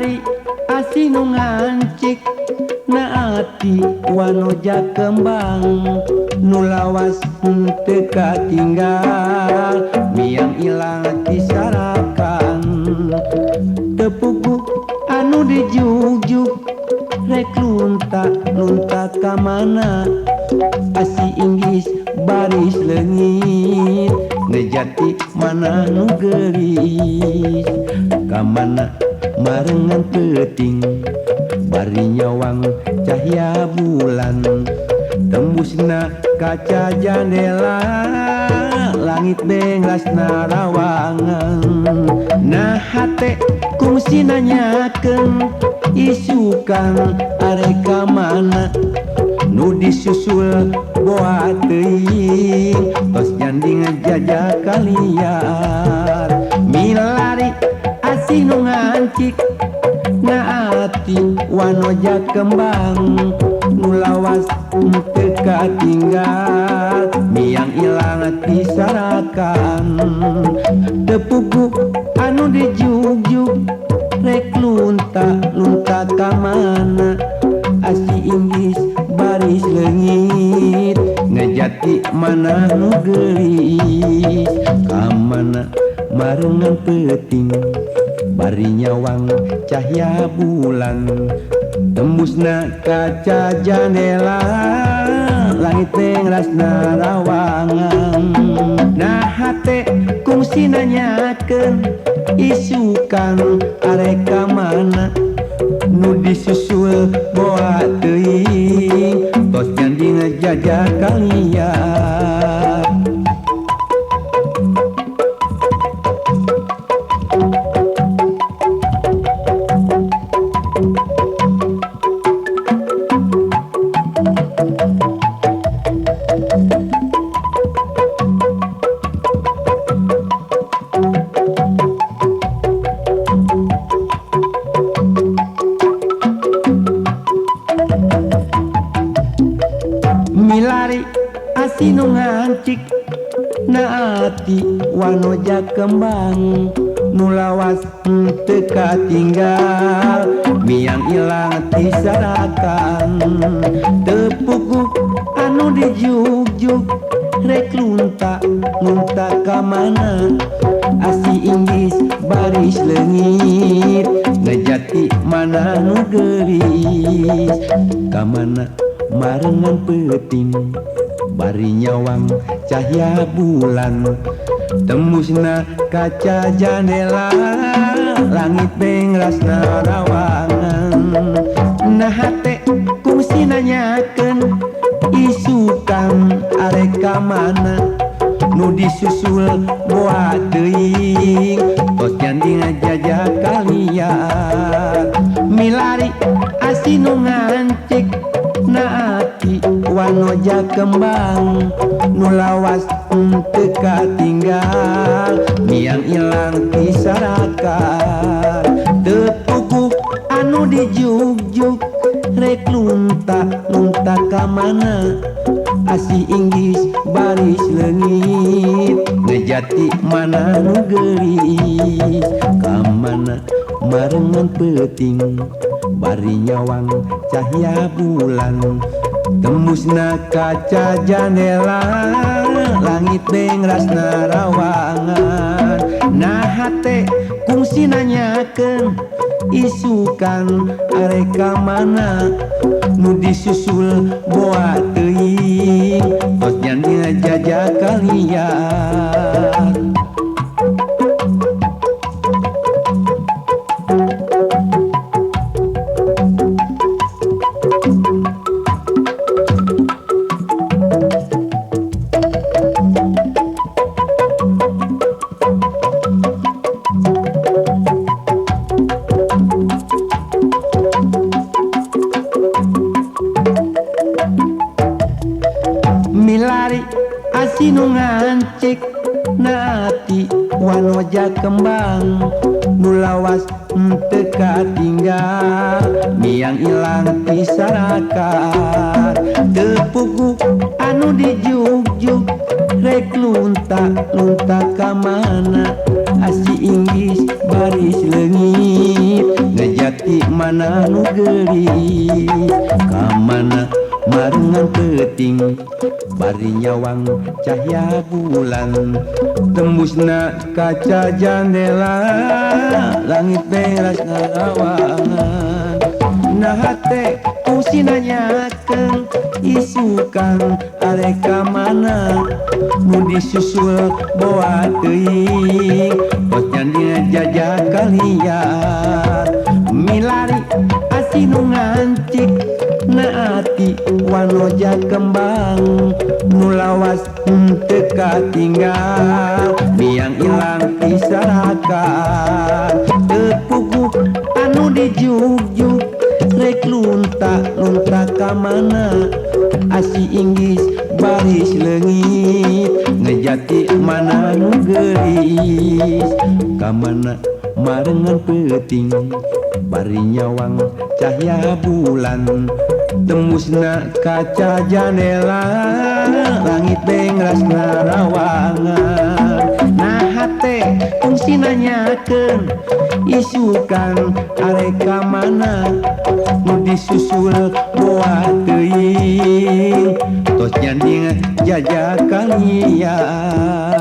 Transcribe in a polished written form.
milari asinu ngancik naati wanoja kembang nulawas teka tinggal miang ilang disarakan tepuku anu dijujuk rek lunta kamana asi Inggris baris lengit ngejati mana nu gelis kamana marengan peting bari nyawang cahya bulan tembusna kaca jendela langit benglas narawangan nah hate kungsi nanyakeun isukan areka mana nu disusul boa teuing tos janding ngajajah kaliar milari asinu ngancik naati wanoja kembang nulawas teka tinggal miang ilang disarakan tepuku anu dijujuk rek lunta kamana asi Inggris baris lengit ngejati mana nu gelis kamana marengan peting bari nyawang cahya bulan tembusna kaca jendela langit benglas narawangan nah hate kungsi nanyakeun isukan areka mana nu disusul boa teuing tos janding ngajajah kalian milari asinu ngancik naati wanoja kembang nulawas teka tinggal miang ilang disarakan tepuku anu dijujuk rek lunta kamana asi Inggris baris lengit ngejati mana nu gelis kamana marengan peting bari nyawang cahya bulan tembusna kaca jendela langit bengras narawangan nah hate kungsi nanyakeun isukan areka mana nu disusul boa teuing tos janding ngajajah kalian milari asinu ngancik naati wanoja kembang nulawas teka tinggal miang ilang disarakan tepuku anu dijujuk rek lunta kamana asi Inggris baris lengit ngejati mana nu gelis kamana marengan peting bari nyawang cahya bulan tembusna kaca jendela langit bengras narawangan nah hate kungsi nanyakeun isukan areka mana nu disusul boa teuing tos janding ngajajah kalian milari asinu ngancik naati wanoja kembang nulawas teka tinggal miang ilang disarakan tepuku anu dijujuk rek lunta kamana asi Inggris baris lengit ngejati ngejati mana nu geulis kamana marengan peuting bari nyawang cahya bulan tembusna kaca jendela langit beras ngarawangan nah hate fungsi nanyakeun isukan areka mana nu disusul bawa teuing tos nyandina jajah kalian milari asih nu ngancik naati wanoja kembang nu lawas teu katinggal biang ilang tisarakan teu puguh anu dijuk-juk rek lunta ka mana asih inggis baris leungit ngejati mana nu geulis ka mana marengan peuting bari nyawang cahya bulan tembusna kaca jendela langit bengras ngarawangan nah hate fungsi nanyakeun isukan areka mana nu disusul bawa teuing tos nyanding jajah kalian